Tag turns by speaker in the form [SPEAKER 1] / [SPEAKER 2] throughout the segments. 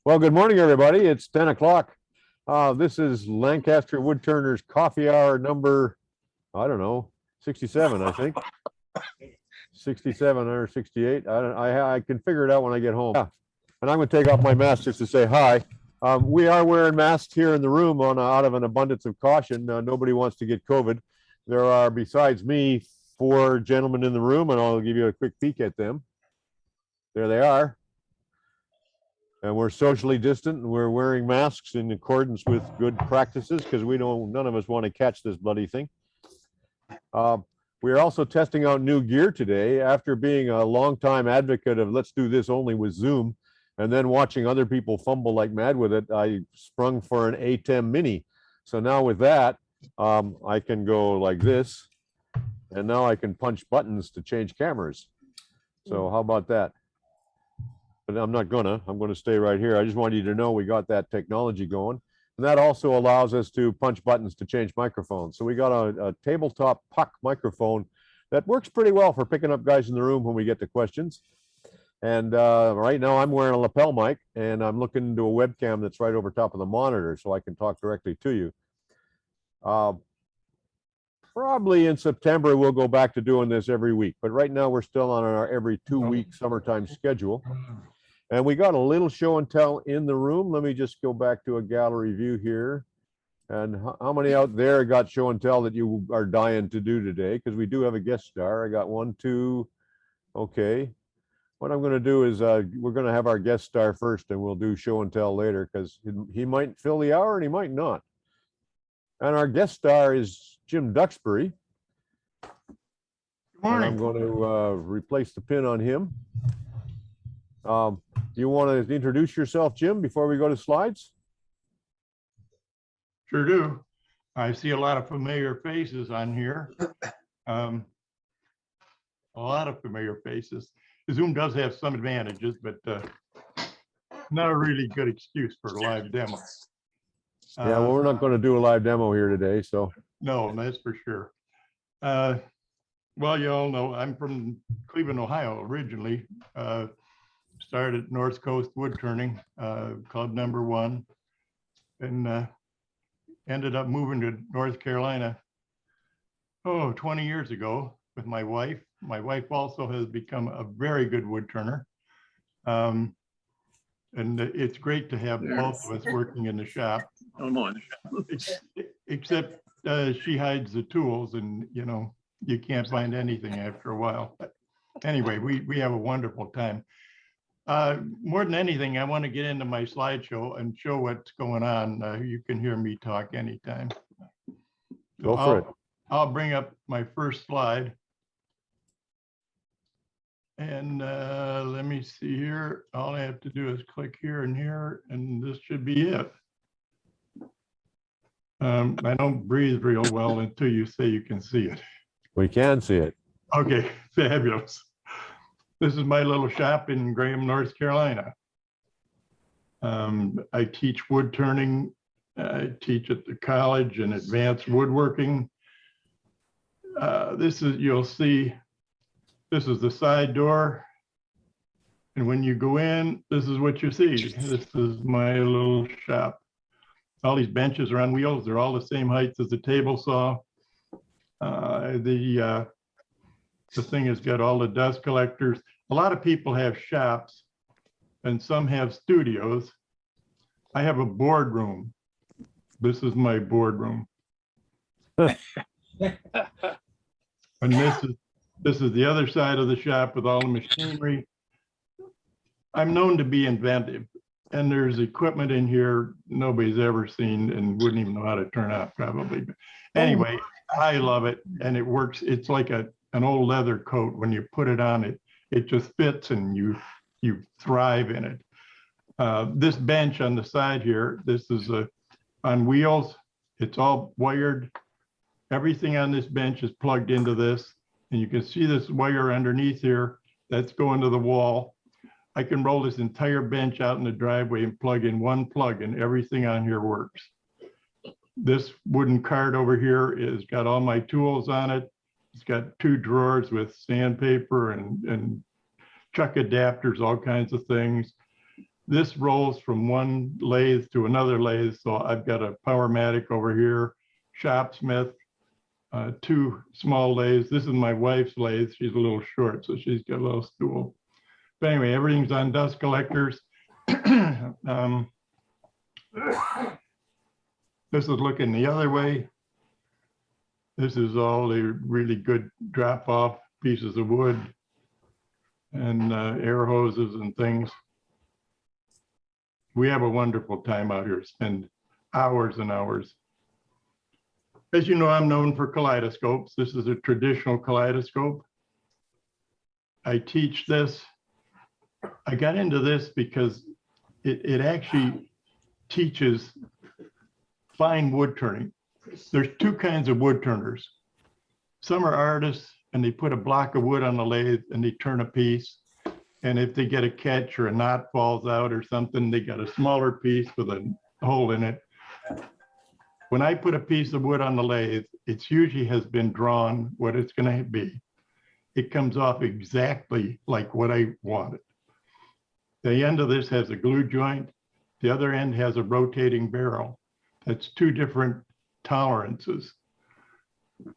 [SPEAKER 1] Well, good morning, everybody. It's 10 o'clock. This is Lancaster Woodturners coffee hour number, I don't know, 67, I think. 67 or 68. I can figure it out when I get home. Yeah. And I'm going to take off my mask just to say hi. We are wearing masks here in the room out of an abundance of caution. Nobody wants to get COVID. There are, besides me, 4 gentlemen in the room, and I'll give you a quick peek at them. There they are. And we're socially distant, and we're wearing masks in accordance with good practices because none of us want to catch this bloody thing. We are also testing out new gear today after being a longtime advocate of let's do this only with Zoom, and then watching other people fumble like mad with it. I sprung for an ATEM Mini. So now with that, I can go like this, and now I can punch buttons to change cameras. So how about that? But I'm going to stay right here. I just wanted you to know we got that technology going. And that also allows us to punch buttons to change microphones. So we got a tabletop puck microphone that works pretty well for picking up guys in the room when we get to questions. And right now I'm wearing a lapel mic, and I'm looking into a webcam that's right over top of the monitor so I can talk directly to you. Probably in September, we'll go back to doing this every week. But right now we're still on our every 2-week summertime schedule. And we got a little show and tell in the room. Let me just go back to a gallery view here. And how many out there got show and tell that you are dying to do today? Because we do have a guest star. I got 1, 2. Okay. What I'm going to do is we're going to have our guest star first, and we'll do show and tell later because he might fill the hour and he might not. And our guest star is Jim Duxbury.
[SPEAKER 2] Good morning.
[SPEAKER 1] And I'm going to replace the pin on him. Do you want to introduce yourself, Jim, before we go to slides?
[SPEAKER 2] Sure do. I see a lot of familiar faces on here. A lot of familiar faces. Zoom does have some advantages, but not a really good excuse for a live demo.
[SPEAKER 1] Yeah, well, we're not going to do a live demo here today, so.
[SPEAKER 2] No, that's for sure. Well, you all know I'm from Cleveland, Ohio, originally. Started North Coast Wood Turning, Club number 1, and ended up moving to North Carolina, 20 years ago with my wife. My wife also has become a very good wood turner. And it's great to have both of us working in the shop. Except she hides the tools, and you can't find anything after a while. But anyway, we have a wonderful time. More than anything, I want to get into my slideshow and show what's going on. You can hear me talk anytime.
[SPEAKER 1] Go for it.
[SPEAKER 2] I'll bring up my first slide. And let me see here. All I have to do is click here and here, and this should be it. I don't breathe real well until you say you can see it.
[SPEAKER 1] We can see it.
[SPEAKER 2] Okay, fabulous. This is my little shop in Graham, North Carolina. I teach wood turning. I teach at the college and advanced woodworking. You'll see, this is the side door. And when you go in, this is what you see. This is my little shop. All these benches are on wheels. They're all the same height as the table saw. The thing has got all the dust collectors. A lot of people have shops and some have studios. I have a boardroom. This is my boardroom. And this is the other side of the shop with all the machinery. I'm known to be inventive, and there's equipment in here nobody's ever seen and wouldn't even know how to turn out probably. But anyway, I love it, and it works. It's like an old leather coat. When you put it on, it just fits, and you thrive in it. This bench on the side here, this is on wheels. It's all wired. Everything on this bench is plugged into this, and you can see this wire underneath here. That's going to the wall. I can roll this entire bench out in the driveway and plug in one plug, and everything on here works. This wooden cart over here has got all my tools on it. It's got 2 drawers with sandpaper and chuck adapters, all kinds of things. This rolls from one lathe to another lathe. So I've got a Powermatic over here, Shopsmith, two small lathes. This is my wife's lathe. She's a little short, so she's got a little stool. But anyway, everything's on dust collectors. This is looking the other way. This is all the really good drop-off pieces of wood and air hoses and things. We have a wonderful time out here, spend hours and hours. As you know, I'm known for kaleidoscopes. This is a traditional kaleidoscope. I teach this. I got into this because it actually teaches fine wood turning. There's two kinds of wood turners. Some are artists and they put a block of wood on the lathe and they turn a piece. And if they get a catch or a knot falls out or something, they got a smaller piece with a hole in it. When I put a piece of wood on the lathe, it usually has been drawn what it's going to be. It comes off exactly like what I wanted. The end of this has a glue joint. The other end has a rotating barrel. That's two different tolerances.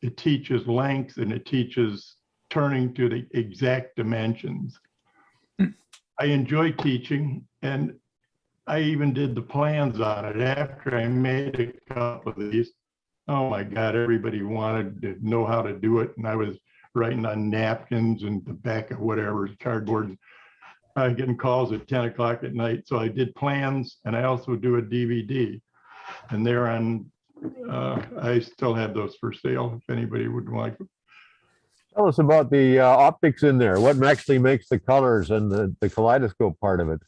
[SPEAKER 2] It teaches length and it teaches turning to the exact dimensions. I enjoy teaching, and I even did the plans on it after I made a couple of these. Oh my God, everybody wanted to know how to do it. And I was writing on napkins and the back of whatever, cardboard. Getting calls at 10 o'clock at night. So I did plans, and I also do a DVD. And they're on, I still have those for sale if anybody would like them.
[SPEAKER 1] Tell us about the optics in there. What actually makes the colors and the kaleidoscope part of it?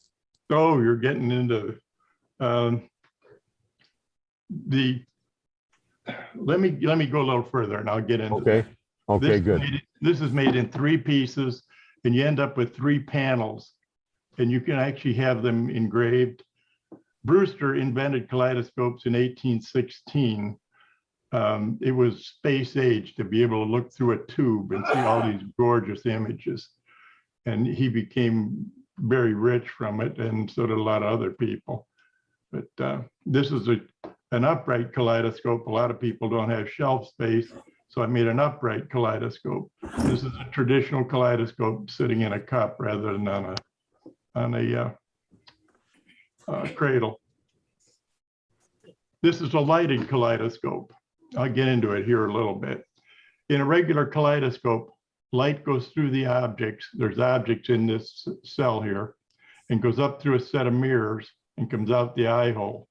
[SPEAKER 2] Oh, you're getting into let me go a little further and I'll get into
[SPEAKER 1] Okay.
[SPEAKER 2] that.
[SPEAKER 1] Okay, good.
[SPEAKER 2] This is made in 3 pieces and you end up with 3 panels and you can actually have them engraved. Brewster invented kaleidoscopes in 1816. It was space age to be able to look through a tube and see all these gorgeous images. And he became very rich from it, and so did a lot of other people. But this is an upright kaleidoscope. A lot of people don't have shelf space, so I made an upright kaleidoscope. This is a traditional kaleidoscope sitting in a cup rather than on a cradle. This is a lighted kaleidoscope. I'll get into it here a little bit. In a regular kaleidoscope, light goes through the objects. There's objects in this cell here and goes up through a set of mirrors and comes out the eye hole.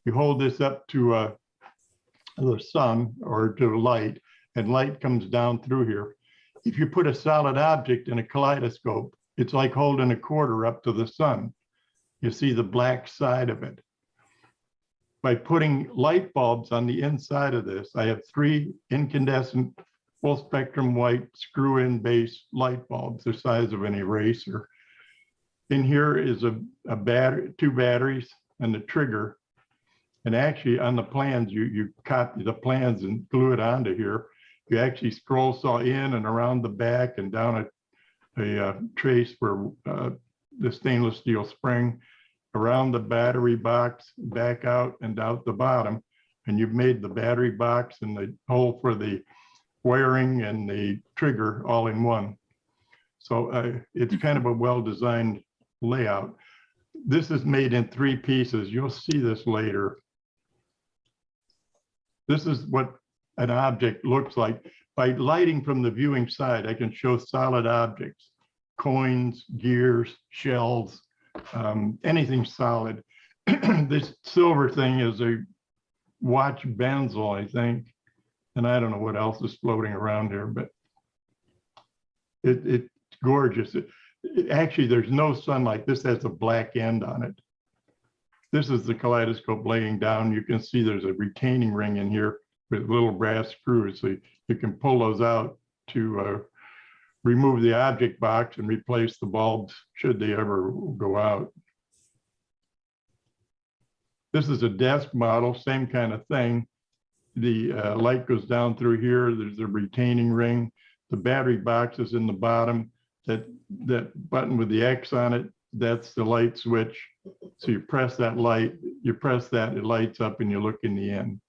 [SPEAKER 2] You hold this up to the sun or to light, and light comes down through here. If you put a solid object in a kaleidoscope, it's like holding a quarter up to the sun. You see the black side of it. By putting light bulbs on the inside of this, I have 3 incandescent full spectrum white screw-in base light bulbs the size of an eraser. In here is a battery, 2 batteries and the trigger. And actually on the plans, you copy the plans and glue it onto here. You actually scroll saw in and around the back and down a trace for the stainless steel spring, around the battery box, back out and out the bottom. And you've made the battery box and the hole for the wiring and the trigger all in one. So it's kind of a well-designed layout. This is made in 3 pieces. You'll see this later. This is what an object looks like. By lighting from the viewing side, I can show solid objects, coins, gears, shells, anything solid. This silver thing is a watch Benzel, I think. And I don't know what else is floating around here, but it's gorgeous. Actually, there's no sunlight. This has a black end on it. This is the kaleidoscope laying down. You can see there's a retaining ring in here with little brass screws. So you can pull those out to remove the object box and replace the bulbs should they ever go out. This is a desk model, same kind of thing. The light goes down through here. There's a retaining ring. The battery box is in the bottom. That button with the X on it that's the light switch. So you press that light, you press that, it lights up and you look in the end.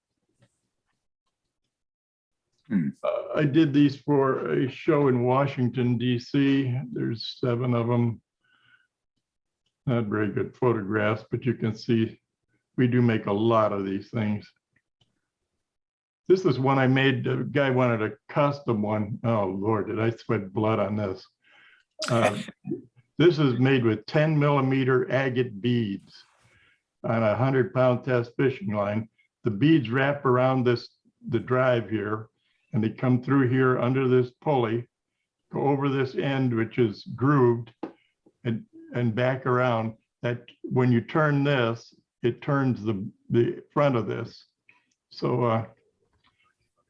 [SPEAKER 2] I did these for a show in Washington, D.C. There's 7 of them. Not very good photographs, but you can see we do make a lot of these things. This is one I made. The guy wanted a custom one. Oh, Lord, did I sweat blood on this? This is made with 10mm agate beads on a 100-pound test fishing line. The beads wrap around the drive here, and they come through here under this pulley, go over this end, which is grooved, and back around. That when you turn this, it turns the front of this. So,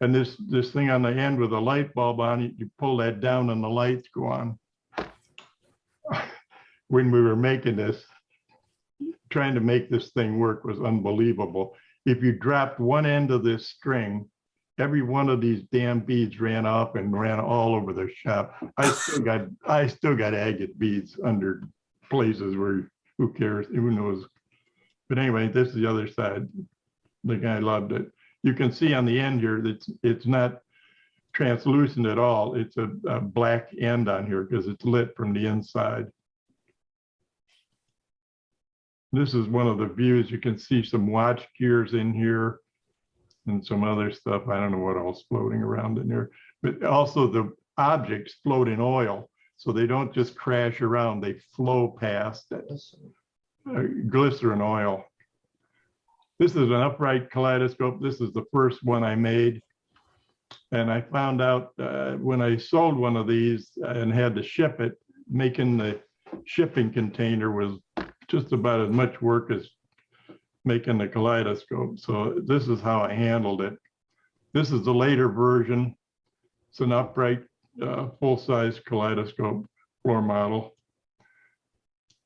[SPEAKER 2] and this thing on the end with a light bulb on it, you pull that down and the lights go on. When we were making this, trying to make this thing work was unbelievable. If you dropped one end of this string, every one of these damn beads ran off and ran all over the shop. I still got agate beads under places where who cares, who knows. But anyway, this is the other side. The guy loved it. You can see on the end here that it's not translucent at all. It's a black end on here because it's lit from the inside. This is one of the views. You can see some watch gears in here and some other stuff. I don't know what else floating around in there, but also the objects float in oil. So they don't just crash around, they flow past that glycerin oil. This is an upright kaleidoscope. This is the first one I made. And I found out when I sold one of these and had to ship it, making the shipping container was just about as much work as making the kaleidoscope. So this is how I handled it. This is the later version. It's an upright full-size kaleidoscope floor model.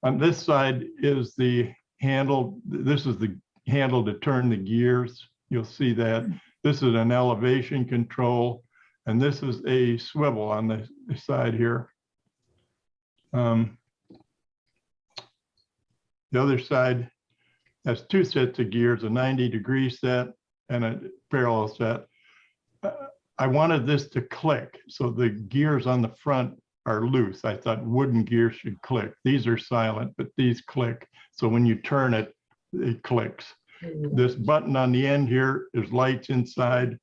[SPEAKER 2] On this side is the handle. This is the handle to turn the gears. You'll see that. This is an elevation control, and this is a swivel on the side here. The other side has 2 sets of gears, a 90-degree set and a parallel set. I wanted this to click, so the gears on the front are loose. I thought wooden gears should click. These are silent, but these click. So when you turn it, it clicks. This button on the end here is lights inside.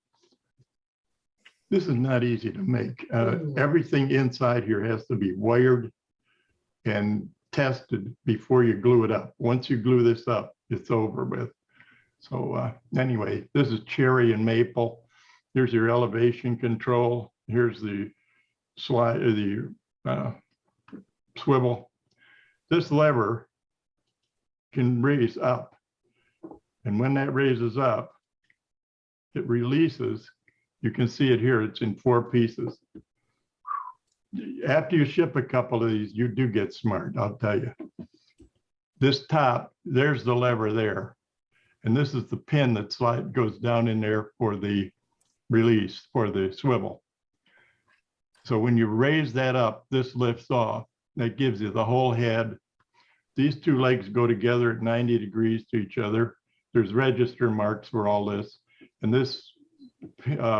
[SPEAKER 2] This is not easy to make. Everything inside here has to be wired and tested before you glue it up. Once you glue this up, it's over with. So anyway, this is cherry and maple. Here's your elevation control. Here's the slide, the swivel. This lever can raise up. And when that raises up, it releases. You can see it here, it's in 4 pieces. After you ship a couple of these, you do get smart, I'll tell you. This top, there's the lever there. And this is the pin that goes down in there for the release, for the swivel. So when you raise that up, this lifts off. That gives you the whole head. These 2 legs go together at 90 degrees to each other. There's register marks for all this. And this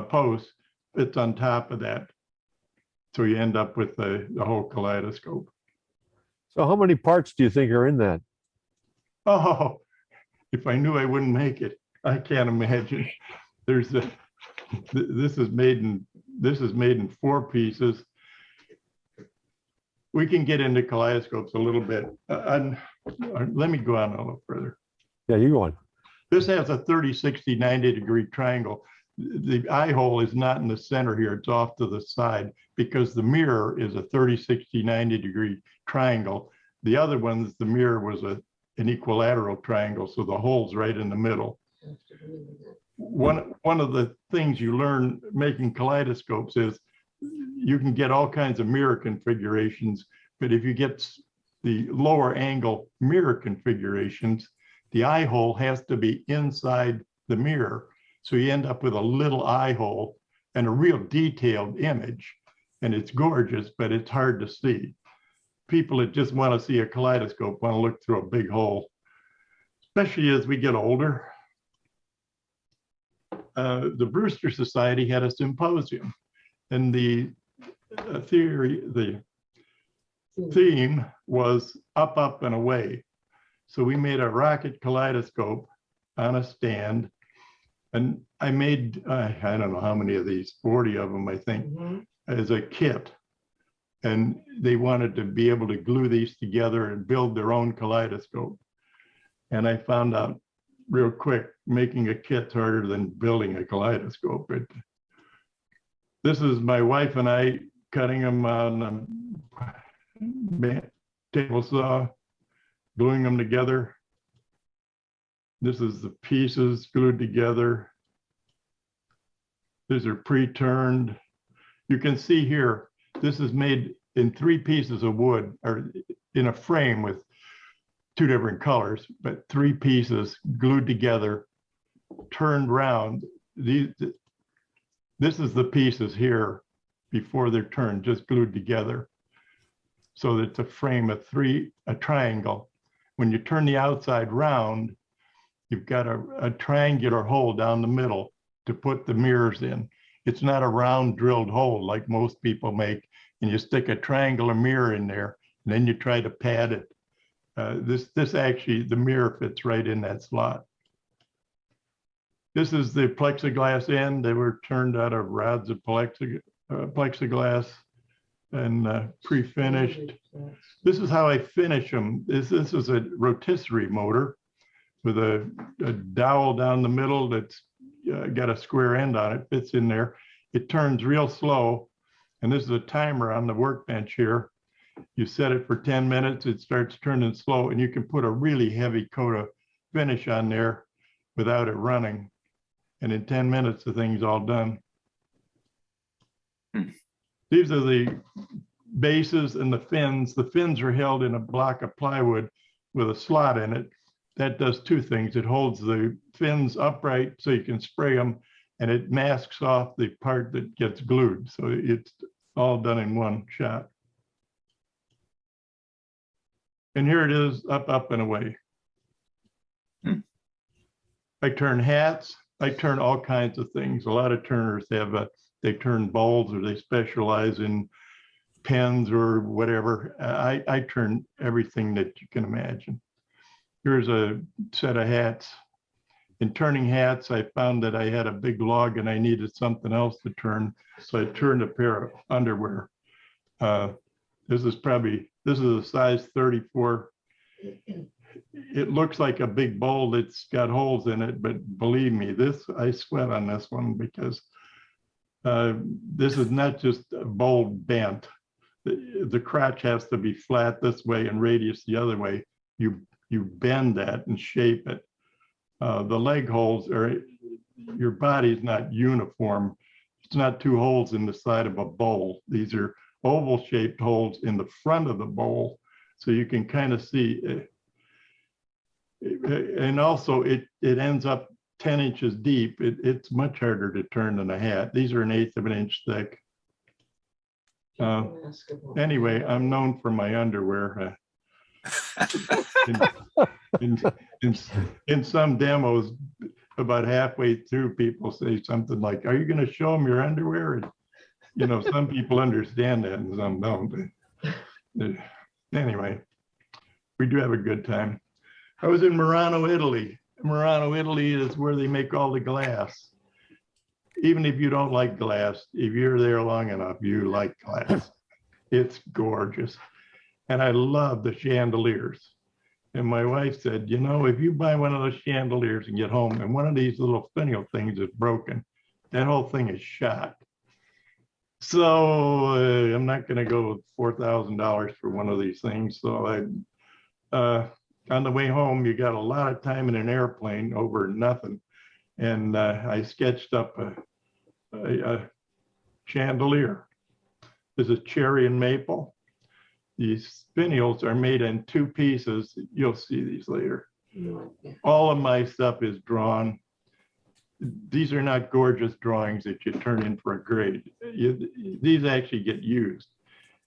[SPEAKER 2] post fits on top of that. So you end up with the whole kaleidoscope.
[SPEAKER 1] So how many parts do you think are in that?
[SPEAKER 2] Oh, if I knew I wouldn't make it. I can't imagine. There's this is made in 4 pieces. We can get into kaleidoscopes a little bit. Let me go on a little further.
[SPEAKER 1] Yeah, you go on.
[SPEAKER 2] This has a 30, 60, 90-degree triangle. The eye hole is not in the center here. It's off to the side because the mirror is a 30, 60, 90-degree triangle. The other ones, the mirror was an equilateral triangle, so the hole's right in the middle. One of the things you learn making kaleidoscopes is you can get all kinds of mirror configurations, but if you get the lower angle mirror configurations, the eye hole has to be inside the mirror. So you end up with a little eye hole and a real detailed image. And it's gorgeous, but it's hard to see. people that just want to see a kaleidoscope want to look through a big hole, especially as we get older. The Brewster Society had a symposium, and the theme was up, up, and away. So we made a rocket kaleidoscope on a stand, and I made, I don't know how many of these, 40 of them, I think, as a kit. And they wanted to be able to glue these together and build their own kaleidoscope. And I found out real quick, making a kit's harder than building a kaleidoscope. This is my wife and I cutting them on a table saw, gluing them together. This is the pieces glued together. These are pre-turned. You can see here, this is made in 3 pieces of wood, or in a frame with 2 different colors, but 3 pieces glued together, turned round. This is the pieces here before they're turned, just glued together. So that it's a frame of 3, a triangle. When you turn the outside round, you've got a triangular hole down the middle to put the mirrors in. It's not a round drilled hole like most people make, and you stick a triangular mirror in there, and then you try to pad it. This actually, the mirror fits right in that slot. This is the plexiglass end. They were turned out of rods of plexiglass and pre-finished. This is how I finish them. This is a rotisserie motor with a dowel down the middle that's got a square end on it, fits in there. It turns real slow. And this is a timer on the workbench here. You set it for 10 minutes, it starts turning slow, and you can put a really heavy coat of finish on there without it running. And in 10 minutes, the thing's all done. These are the bases and the fins. The fins are held in a block of plywood with a slot in it. That does 2 things. It holds the fins upright so you can spray them, and it masks off the part that gets glued. So it's all done in one shot. And here it is, up, up, and away. I turn hats. I turn all kinds of things. A lot of turners have they turn bowls, or they specialize in pens or whatever. I turn everything that you can imagine. Here's a set of hats. In turning hats, I found that I had a big log and I needed something else to turn. So I turned a pair of underwear. This is a size 34. It looks like a big bowl that's got holes in it, but believe me, I sweat on this one because this is not just a bowl bent. The crotch has to be flat this way and radius the other way. You bend that and shape it. The leg holes your body's not uniform. It's not 2 holes in the side of a bowl. These are oval shaped holes in the front of the bowl. So you can kind of see and also it ends up 10 inches deep. It's much harder to turn than a hat. These are 1/8 of an inch thick. Anyway, I'm known for my underwear. In some demos, about halfway through, people say something like, "Are you going to show them your underwear?" And, you know, some people understand that and some don't. Anyway, we do have a good time. I was in Murano, Italy. Murano, Italy is where they make all the glass. Even if you don't like glass, if you're there long enough, you like glass. It's gorgeous. And I love the chandeliers. And my wife said, you know, if you buy one of those chandeliers and get home and one of these little finial things is broken, that whole thing is shot. So I'm not going to go $4,000 for one of these things. So on the way home, you got a lot of time in an airplane over nothing. And I sketched up a chandelier. This is cherry and maple. These finials are made in 2 pieces. You'll see these later. All of my stuff is drawn. These are not gorgeous drawings that you turn in for a grade. These actually get used.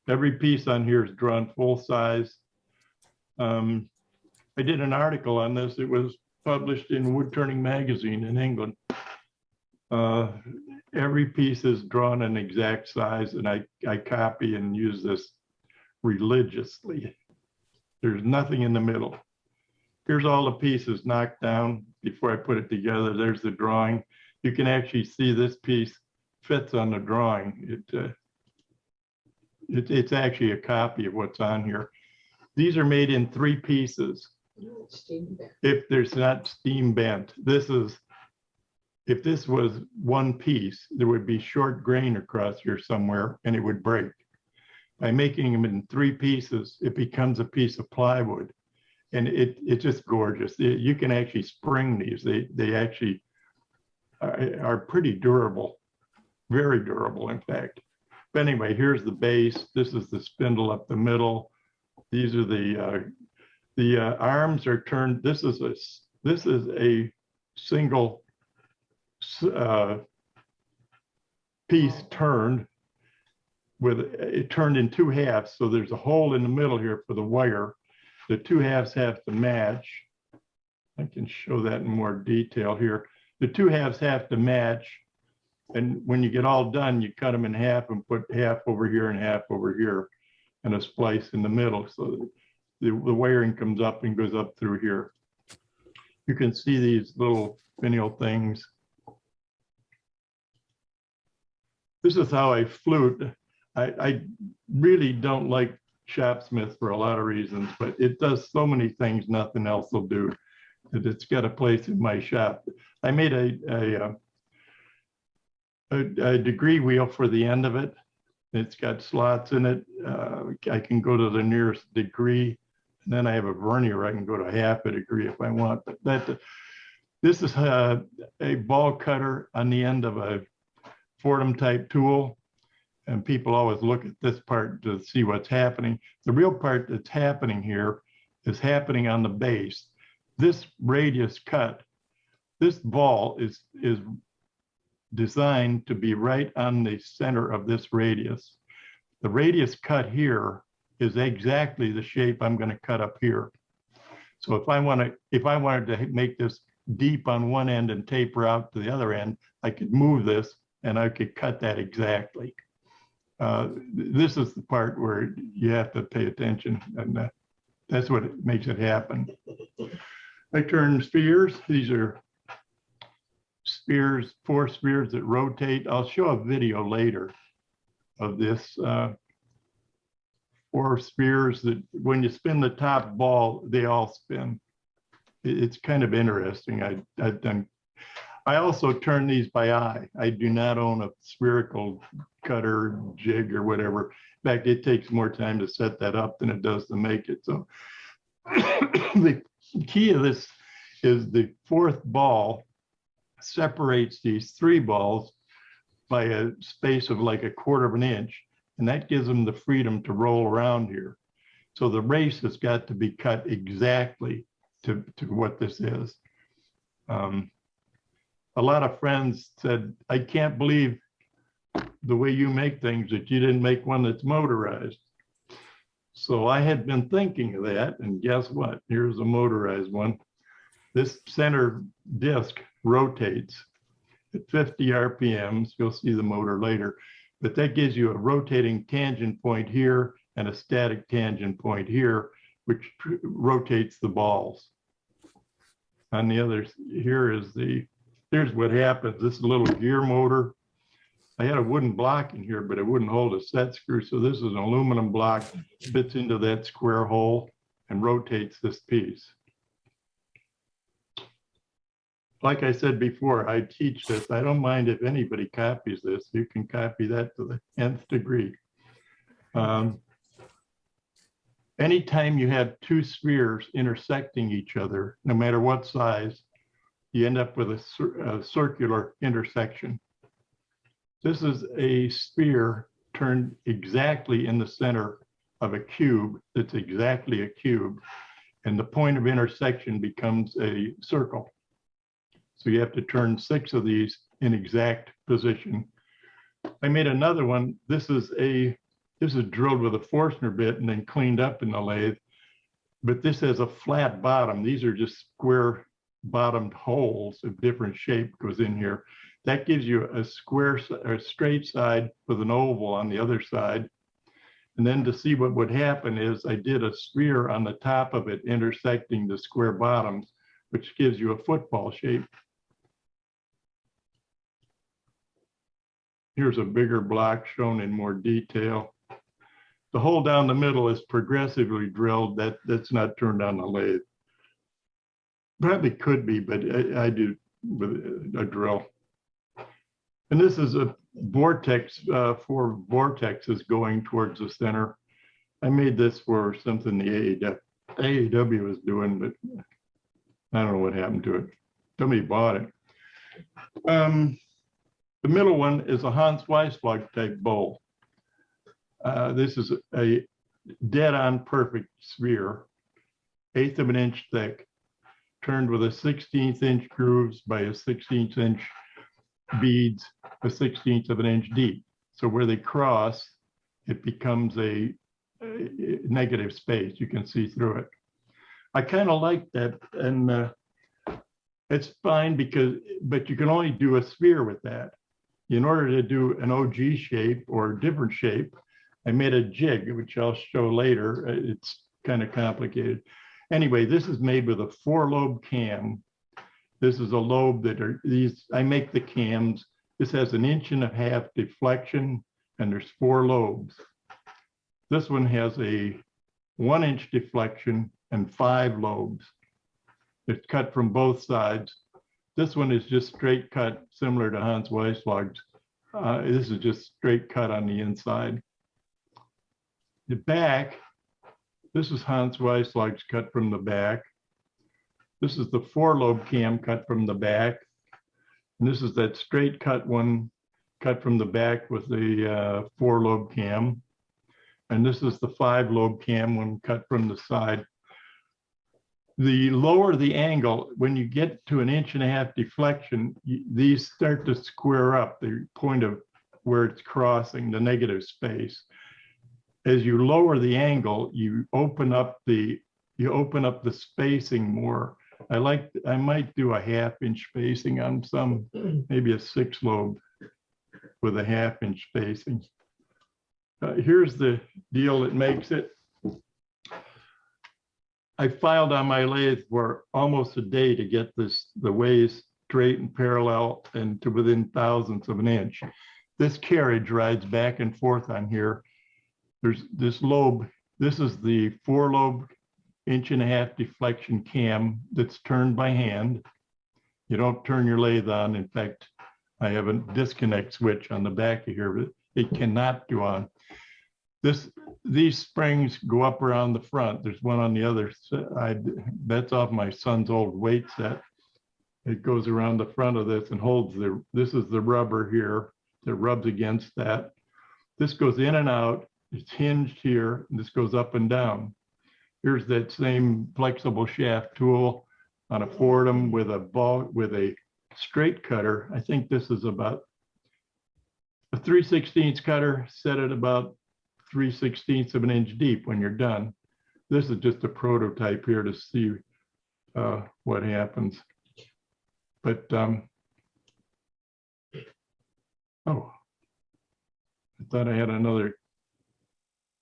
[SPEAKER 2] Every piece on here is drawn full size. I did an article on this. It was published in Wood Turning magazine in England. Every piece is drawn an exact size, and I copy and use this religiously. There's nothing in the middle. Here's all the pieces knocked down before I put it together. There's the drawing. You can actually see this piece fits on the drawing. It's actually a copy of what's on here. These are made in 3 pieces. If there's not steam bent, if this was one piece, there would be short grain across here somewhere and it would break. By making them in 3 pieces, it becomes a piece of plywood, and it's just gorgeous. You can actually spring these. They actually are pretty durable, very durable, in fact. But anyway, here's the base. This is the spindle up the middle. These are the arms are turned. This is a single piece turned with it turned in 2 halves. So there's a hole in the middle here for the wire. The 2 halves have to match. I can show that in more detail here. The 2 halves have to match. And when you get all done, you cut them in half and put half over here and half over here and a splice in the middle. So the wiring comes up and goes up through here. You can see these little finial things. This is how I flute. I really don't like Shopsmith for a lot of reasons, but it does so many things nothing else will do that it's got a place in my shop. I made a degree wheel for the end of it. It's got slots in it. I can go to the nearest degree, and then I have a vernier. I can go to half a degree if I want. But this is a ball cutter on the end of a Fordham type tool. And people always look at this part to see what's happening. The real part that's happening here is happening on the base. This radius cut, this ball is designed to be right on the center of this radius. The radius cut here is exactly the shape I'm going to cut up here. So if I wanted to make this deep on one end and taper out to the other end, I could move this and I could cut that exactly. This is the part where you have to pay attention, and that's what makes it happen. I turn spheres. These are spheres, 4 spheres that rotate. I'll show a video later of this. 4 spheres that when you spin the top ball, they all spin. It's kind of interesting. I've done. I also turn these by eye. I do not own a spherical cutter, jig, or whatever. In fact, it takes more time to set that up than it does to make it. So the key of this is the 4th ball separates these 3 balls by a space of like 1/4 of an inch, and that gives them the freedom to roll around here. So the race has got to be cut exactly to what this is. A lot of friends said, I can't believe the way you make things that you didn't make one that's motorized. So I had been thinking of that, and guess what? Here's a motorized one. This center disc rotates at 50 RPMs. You'll see the motor later, but that gives you a rotating tangent point here and a static tangent point here, which rotates the balls. On the other, here's what happens. This is a little gear motor. I had a wooden block in here, but it wouldn't hold a set screw. So this is an aluminum block, fits into that square hole and rotates this piece. Like I said before, I teach this. I don't mind if anybody copies this. You can copy that to the nth degree. Anytime you have 2 spheres intersecting each other, no matter what size, you end up with a circular intersection. This is a sphere turned exactly in the center of a cube that's exactly a cube, and the point of intersection becomes a circle. So you have to turn 6 of these in exact position. I made another one. This is a This is drilled with a Forstner bit and then cleaned up in the lathe. But this has a flat bottom. These are just square bottomed holes of different shape goes in here. That gives you a square or straight side with an oval on the other side. And then to see what would happen is I did a sphere on the top of it intersecting the square bottoms, which gives you a football shape. Here's a bigger block shown in more detail. The hole down the middle is progressively drilled. That's not turned on the lathe. Probably could be, but I do with a drill. And this is a vortex, 4 vortexes going towards the center. I made this for something the AEW was doing, but I don't know what happened to it. Somebody bought it. The middle one is a Hans Weislog type bowl. This is a dead-on perfect sphere, 1/8 of an inch thick, turned with a 1/16 inch grooves by a 1/16 inch beads, a 1/16 of an inch deep. So where they cross, it becomes a negative space. You can see through it. I kind of like that, and it's fine but you can only do a sphere with that. In order to do an OG shape or a different shape, I made a jig, which I'll show later. It's kind of complicated. Anyway, this is made with a 4-lobe cam. This is a lobe that are these, I make the cams. This has 1.5 inch deflection, and there's 4 lobes. This one has a 1 inch deflection and 5 lobes. It's cut from both sides. This one is just straight cut, similar to Hans Weislog's. This is just straight cut on the inside. The back, this is Hans Weislog's cut from the back. This is the 4-lobe cam cut from the back. And this is that straight cut one cut from the back with the 4-lobe cam. And this is the 5-lobe cam one cut from the side. The lower the angle, when you get to 1.5 inch deflection, these start to square up, the point of where it's crossing the negative space. As you lower the angle, you open up the spacing more. I might do a 1/2 inch spacing on some, maybe a 6-lobe with a 1/2 inch spacing. Here's the deal that makes it. I filed on my lathe for almost a day to get the ways straight and parallel and to within thousandths of an inch. This carriage rides back and forth on here. There's this lobe. This is the 4-lobe 1.5 inch deflection cam that's turned by hand. You don't turn your lathe on. In fact, I have a disconnect switch on the back of here, but it cannot go on. These springs go up around the front. There's one on the other side. That's off my son's old weight set. It goes around the front of this and holds this is the rubber here that rubs against that. This goes in and out. It's hinged here. And this goes up and down. Here's that same flexible shaft tool on a Fordham with a straight cutter. I think this is about a 3/16 cutter set at about 3/16 of an inch deep when you're done. This is just a prototype here to see what happens. But oh, I thought I had another.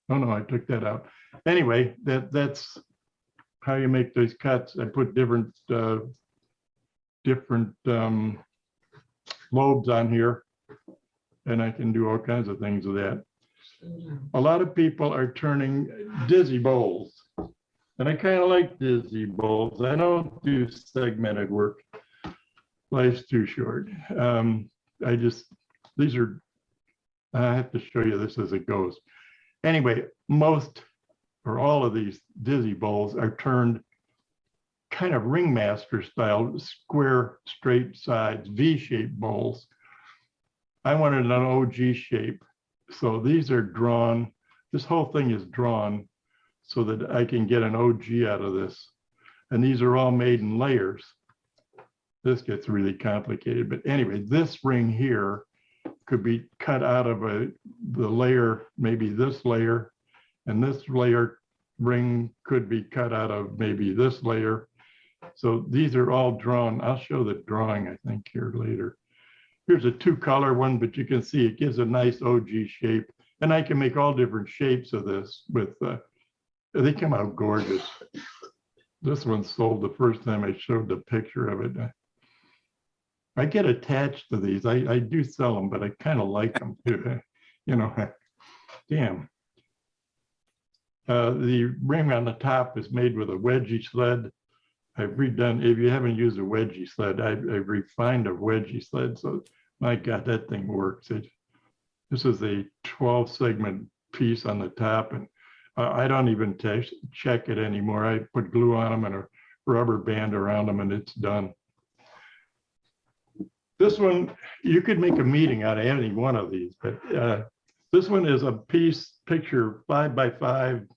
[SPEAKER 2] Oh no, I took that out. Anyway, that's how you make those cuts. I put different lobes on here, and I can do all kinds of things with that. A lot of people are turning dizzy bowls, and I kind of like dizzy bowls. I don't do segmented work. Life's too short. I have to show you this as it goes. Anyway, most or all of these dizzy bowls are turned kind of ringmaster style, square, straight sides, V-shaped bowls. I wanted an OG shape. So these are drawn, this whole thing is drawn so that I can get an OG out of this. And these are all made in layers. This gets really complicated, but anyway, this ring here could be cut out of the layer, maybe this layer, and this layer ring could be cut out of maybe this layer. So these are all drawn. I'll show the drawing, I think, here later. Here's a 2-color one, but you can see it gives a nice OG shape. And I can make all different shapes of this with, they come out gorgeous. This one sold the first time I showed the picture of it. I get attached to these. I do sell them, but I kind of like them too. You know, damn. The ring on the top is made with a wedgie sled. I've redone, if you haven't used a wedgie sled, I've refined a wedgie sled. So my God, that thing works. This is a 12 segment piece on the top, and I don't even check it anymore. I put glue on them and a rubber band around them, and it's done. This one, you could make a meeting out of any one of these, but this one is a picture 5 by 5,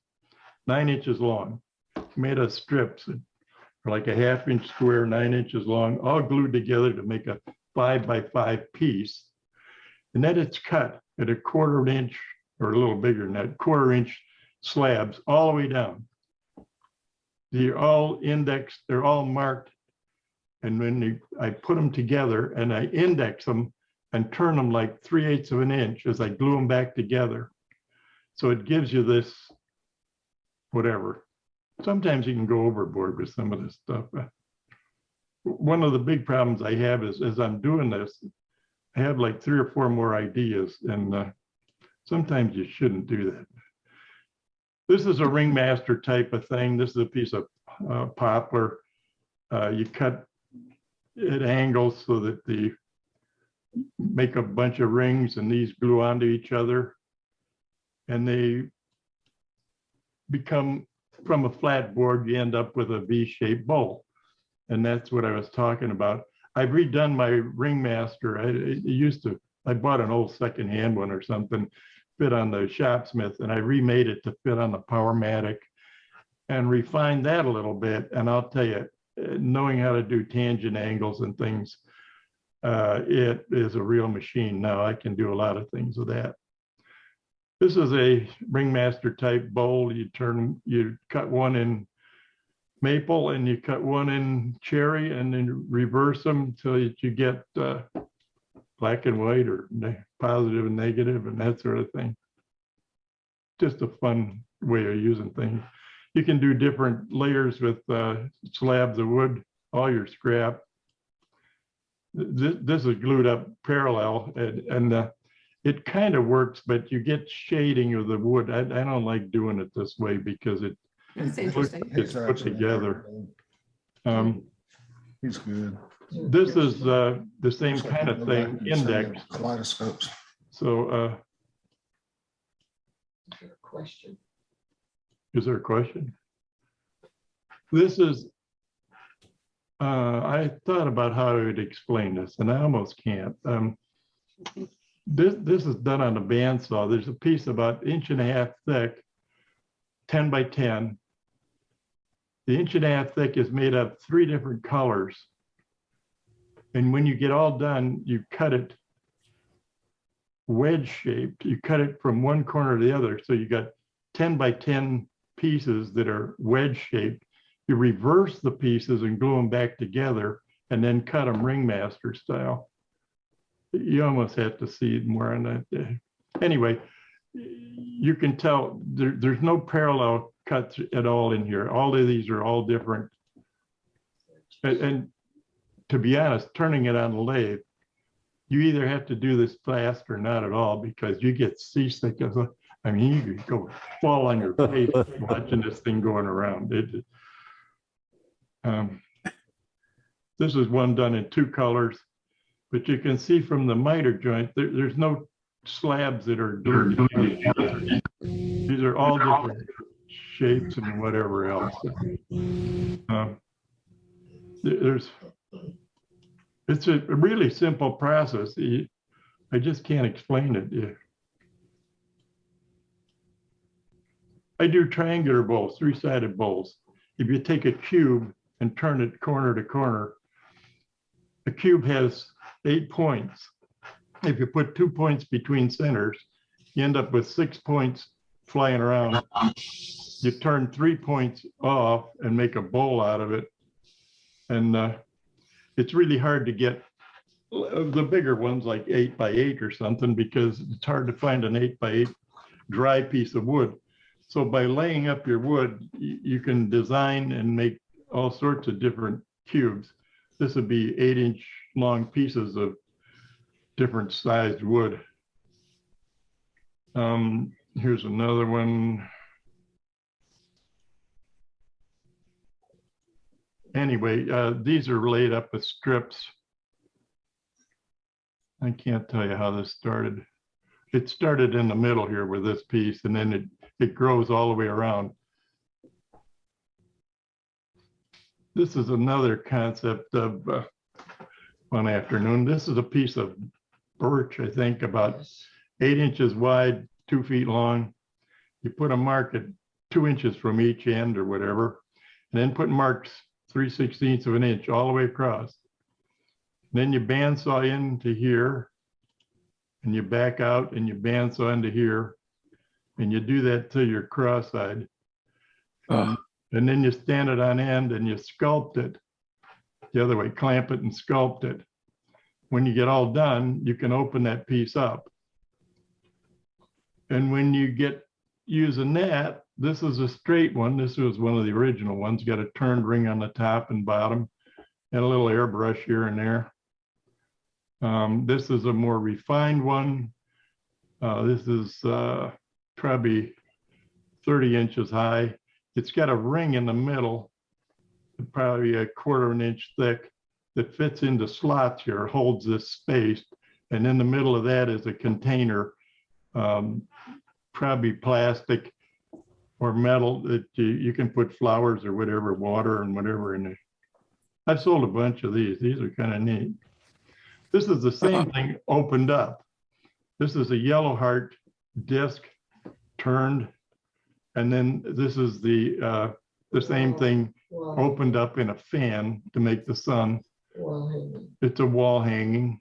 [SPEAKER 2] 9 inches long, made of strips, like a 1/2 inch square, 9 inches long, all glued together to make a 5 by 5 piece. And then it's cut at a 1/4 inch or a little bigger than that, 1/4 inch slabs all the way down. They're all indexed, they're all marked. And when I put them together and I index them and turn them like 3/8 of an inch as I glue them back together. So it gives you this, whatever. Sometimes you can go overboard with some of this stuff. One of the big problems I have is as I'm doing this, I have like 3 or 4 more ideas, and sometimes you shouldn't do that. This is a ringmaster type of thing. This is a piece of poplar. You cut at angles so that they make a bunch of rings, and these glue onto each other, and they become, from a flat board, you end up with a V-shaped bowl. And that's what I was talking about. I've redone my ringmaster. I bought an old secondhand one or something, fit on the Shopsmith, and I remade it to fit on the Powermatic and refined that a little bit. And I'll tell you, knowing how to do tangent angles and things, it is a real machine now. I can do a lot of things with that. This is a ringmaster type bowl. You cut one in maple and you cut one in cherry, and then reverse them so that you get black and white or positive and negative and that sort of thing. Just a fun way of using things. You can do different layers with slabs of wood, all your scrap. This is glued up parallel, and it kind of works, but you get shading of the wood. I don't like doing it this way because
[SPEAKER 3] That's interesting.
[SPEAKER 2] it's put together.
[SPEAKER 4] He's good.
[SPEAKER 2] This is the same kind of thing, index.
[SPEAKER 4] Kaleidoscopes.
[SPEAKER 2] So
[SPEAKER 3] Question.
[SPEAKER 2] is there a question? This is, I thought about how I would explain this, and I almost can't. This is done on a bandsaw. There's a piece about 1.5 inches thick, 10 by 10. The 1.5 inches thick is made of 3 different colors. And when you get all done, you cut it wedge shaped. You cut it from one corner to the other. So you got 10 by 10 pieces that are wedge shaped. You reverse the pieces and glue them back together and then cut them ringmaster style. You almost have to see more on that. Anyway, you can tell there's no parallel cuts at all in here. All of these are all different. And to be honest, turning it on the lathe, you either have to do this fast or not at all, because you get seasick. I mean, you could go fall on your face watching this thing going around. This is one done in 2 colors, but you can see from the miter joint, there's no slabs that are glued together. These are all different shapes and whatever else. It's a really simple process. I just can't explain it. I do triangular bowls, 3-sided bowls. If you take a cube and turn it corner to corner, the cube has 8 points. if you put 2 points between centers, you end up with 6 points flying around. You turn 3 points off and make a bowl out of it. And it's really hard to get the bigger ones like 8 by 8 or something, because it's hard to find an 8 by 8 dry piece of wood. So by laying up your wood, you can design and make all sorts of different cubes. This would be 8-inch long pieces of different sized wood. Here's another one. Anyway, these are laid up with strips. I can't tell you how this started. It started in the middle here with this piece, and then it grows all the way around. This is another concept of one afternoon. This is a piece of birch, I think, about 8 inches wide, 2 feet long. You put a mark at 2 inches from each end or whatever, and then put marks 3/16 of an inch all the way across. Then you bandsaw into here, and you back out and you bandsaw into here, and you do that till you're cross-eyed. And then you stand it on end and you sculpt it the other way, clamp it and sculpt it. When you get all done, you can open that piece up. And when you get using that, this is a straight one. This was one of the original ones. Got a turned ring on the top and bottom, and a little airbrush here and there. This is a more refined one. This is probably 30 inches high. It's got a ring in the middle, probably 1/4 of an inch thick, that fits into slots here, holds this space. And in the middle of that is a container, probably plastic or metal, that you can put flowers or whatever, water and whatever in there. I've sold a bunch of these. These are kind of neat. This is the same thing opened up. This is a yellow heart disc turned. And then this is the same thing opened up in a fan to make the sun.
[SPEAKER 3] Wall hanging.
[SPEAKER 2] It's a wall hanging.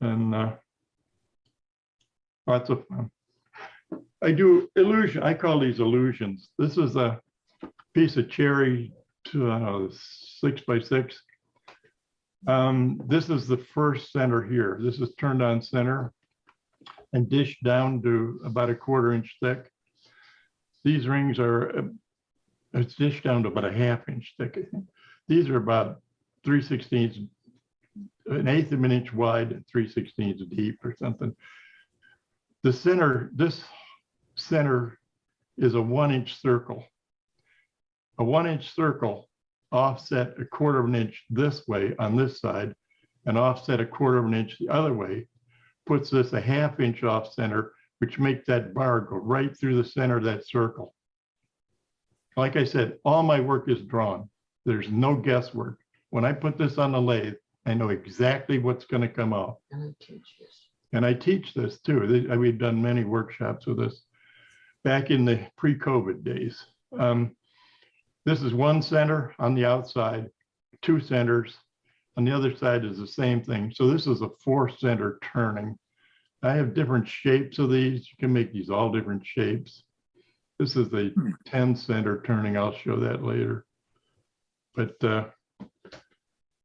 [SPEAKER 2] And lots of fun. I do illusion. I call these illusions. This is a piece of cherry, 6 by 6. This is the first center here. This is turned on center and dished down to about 1/4 inch thick. These rings are, it's dished down to about 1/2 inch thick, I think. These are about 3/16, 1/8 of an inch wide and 3/16 deep or something. The center, this center is a 1-inch circle. A 1-inch circle offset 1/4 of an inch this way on this side and offset 1/4 of an inch the other way, puts this 1/2 inch off center, which makes that bar go right through the center of that circle. Like I said, all my work is drawn. There's no guesswork. When I put this on the lathe, I know exactly what's going to come out.
[SPEAKER 3] And I teach this.
[SPEAKER 2] And I teach this too. We've done many workshops with this back in the pre-COVID days. This is one center on the outside, 2 centers. On the other side is the same thing. So this is a 4-center turning. I have different shapes of these. You can make these all different shapes. This is the 10-center turning. I'll show that later. But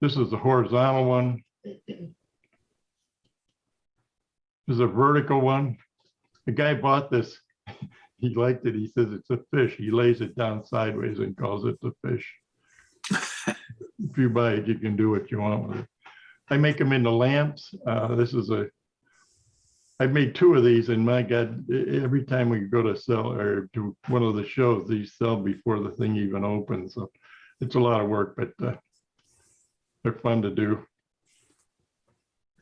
[SPEAKER 2] this is the horizontal one. This is a vertical one. The guy bought this. He liked it. He says it's a fish. He lays it down sideways and calls it the fish. If you buy it, you can do what you want with it. I make them into lamps. I've made 2 of these, and my God, every time we go to sell or to one of the shows, these sell before the thing even opens. So it's a lot of work, but they're fun to do.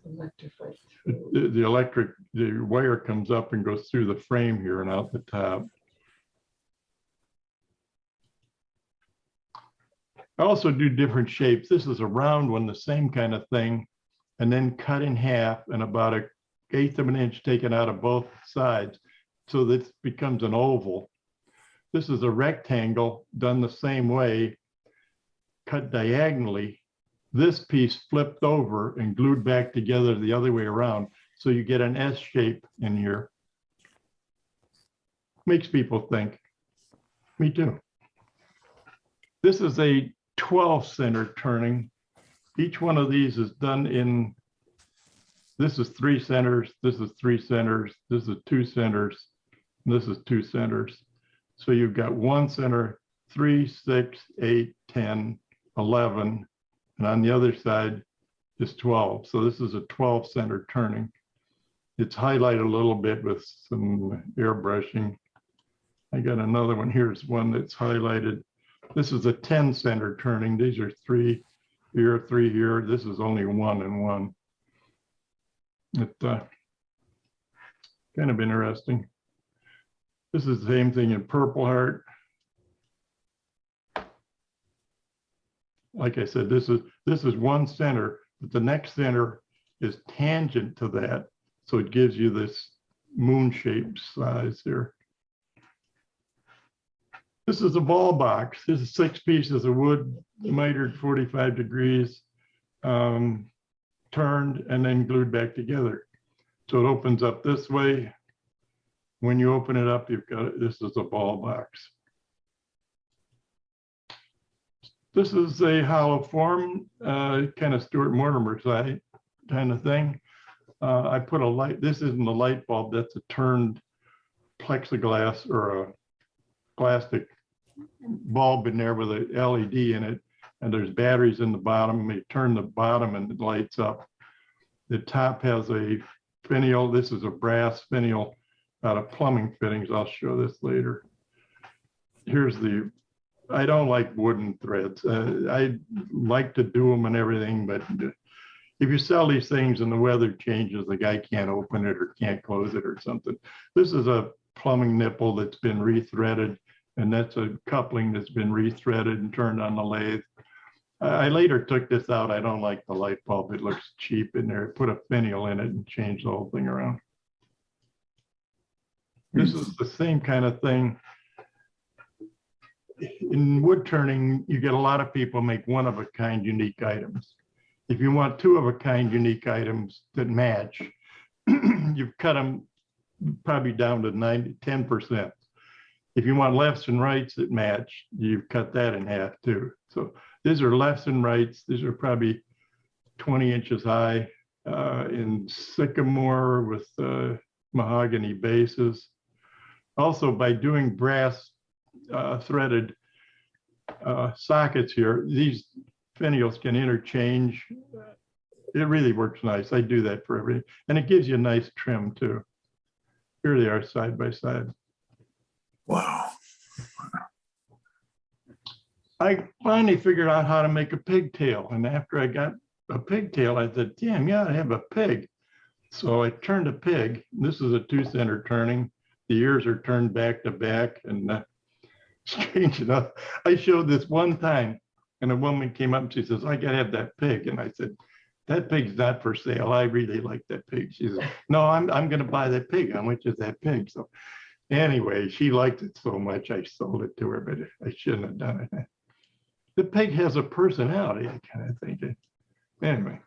[SPEAKER 3] Electrified.
[SPEAKER 2] The wire comes up and goes through the frame here and out the top. I also do different shapes. This is a round one, the same kind of thing, and then cut in half and about 1/8 of an inch taken out of both sides. So this becomes an oval. This is a rectangle done the same way, cut diagonally this piece flipped over and glued back together the other way around. So you get an S shape in here. Makes people think. Me too. This is a 12 center turning. Each one of these is done in, this is 3 centers, this is 3 centers, this is 2 centers, and this is 2 centers. So you've got 1 center, 3, 6, 8, 10, 11, and on the other side is 12. So this is a 12 center turning. It's highlighted a little bit with some airbrushing. I got another one. Here's one that's highlighted. This is a 10 center turning. These are 3 here, 3 here. This is only 1 and 1. It's kind of interesting. This is the same thing in Purple Heart. Like I said, this is 1 center, but the next center is tangent to that. So it gives you this moon-shaped size here. This is a ball box. This is 6 pieces of wood, mitered 45 degrees, turned, and then glued back together. So it opens up this way. When you open it up, you've got, this is a ball box. This is a hollow form, kind of Stuart Mortimer side kind of thing. I put a light, this isn't a light bulb, that's a turned plexiglass or a plastic bulb in there with an LED in it. And there's batteries in the bottom. You turn the bottom and it lights up. The top has a finial. This is a brass finial out of plumbing fittings. I'll show this later. Here's the, I don't like wooden threads. I like to do them and everything, but if you sell these things and the weather changes, the guy can't open it or can't close it or something. This is a plumbing nipple that's been rethreaded, and that's a coupling that's been rethreaded and turned on the lathe. I later took this out. I don't like the light bulb. It looks cheap in there. Put a finial in it and change the whole thing around. This is the same kind of thing. In wood turning, you get a lot of people make one-of-a-kind unique items. If you want two-of-a-kind unique items that match, you've cut them probably down to 10%. If you want lefts and rights that match, you've cut that in half too. So these are lefts and rights. These are probably 20 inches high in sycamore with mahogany bases. Also, by doing brass threaded sockets here, these finials can interchange. It really works nice. I do that for everything. And it gives you a nice trim too. Here they are side by side.
[SPEAKER 4] Wow.
[SPEAKER 2] I finally figured out how to make a pigtail. And after I got a pigtail, I said, damn, yeah, I have a pig. So I turned a pig. This is a 2-center turning. The ears are turned back to back. And strange enough, I showed this one time and a woman came up and she says, I gotta have that pig. And I said, that pig's not for sale. I really like that pig. She said, no, I'm gonna buy that pig. How much is that pig? So anyway, she liked it so much, I sold it to her, but I shouldn't have done it. The pig has a personality, I kind of think. Anyway,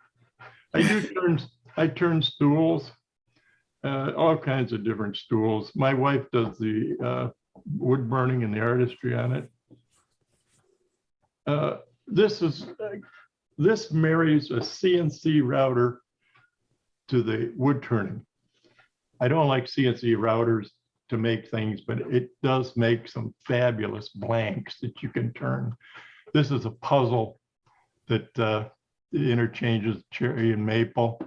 [SPEAKER 2] I turn stools, all kinds of different stools. My wife does the wood burning and the artistry on it. This marries a CNC router to the wood turning. I don't like CNC routers to make things, but it does make some fabulous blanks that you can turn. This is a puzzle that interchanges cherry and maple.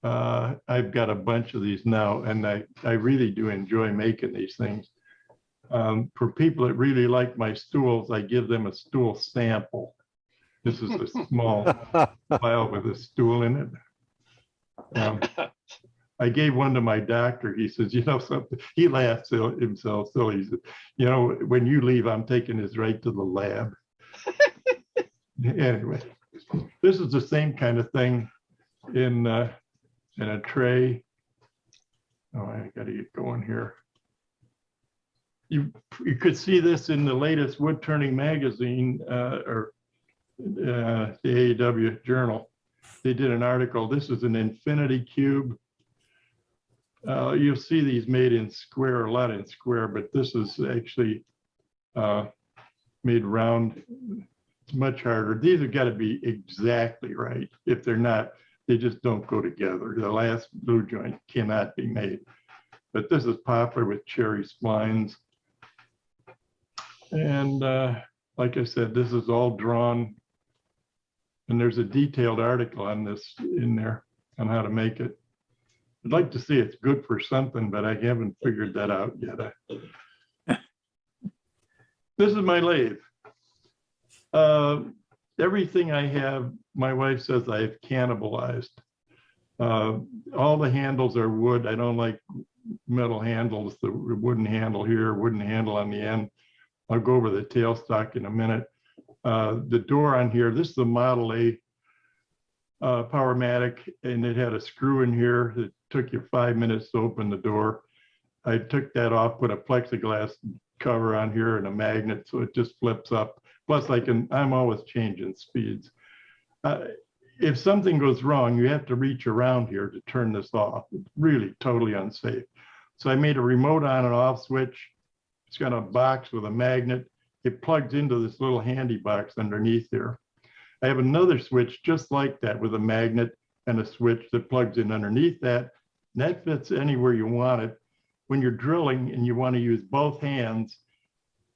[SPEAKER 2] I've got a bunch of these now, and I really do enjoy making these things. For people that really like my stools, I give them a stool sample. This is a small file with a stool in it. I gave one to my doctor. He says, you know something, he laughs himself silly. He said, you know, when you leave, I'm taking this right to the lab. Anyway, this is the same kind of thing in a tray. Oh, I gotta get going here. You could see this in the latest wood turning magazine, or the AEW Journal. They did an article. This is an infinity cube. You'll see these made in square, a lot in square, but this is actually made round. It's much harder. These have got to be exactly right. If they're not, they just don't go together. The last glue joint cannot be made. But this is popular with cherry splines. And like I said, this is all drawn. And there's a detailed article on this in there on how to make it. I'd like to see it's good for something, but I haven't figured that out yet. This is my lathe. Everything I have, my wife says I have cannibalized. All the handles are wood. I don't like metal handles, the wooden handle here, wooden handle on the end. I'll go over the tailstock in a minute. The door on here, this is the Model A Powermatic, and it had a screw in here that took you 5 minutes to open the door. I took that off, put a plexiglass cover on here and a magnet, so it just flips up. Plus, I'm always changing speeds. If something goes wrong, you have to reach around here to turn this off. It's really totally unsafe. So I made a remote on and off switch. It's got a box with a magnet. It plugs into this little handy box underneath here. I have another switch just like that with a magnet and a switch that plugs in underneath that. And that fits anywhere you want it. When you're drilling and you want to use both hands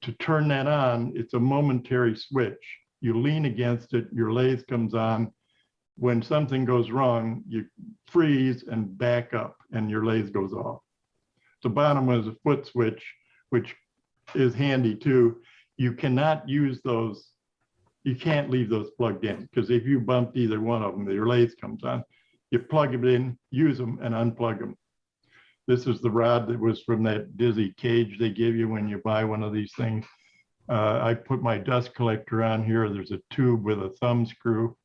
[SPEAKER 2] to turn that on, it's a momentary switch. You lean against it, your lathe comes on. When something goes wrong, you freeze and back up and your lathe goes off. The bottom is a foot switch, which is handy too. You cannot use those. You can't leave those plugged in because if you bumped either one of them, your lathe comes on. You plug them in, use them and unplug them. This is the rod that was from that dizzy cage they give you when you buy one of these things. I put my dust collector on here. There's a tube with a thumb screw.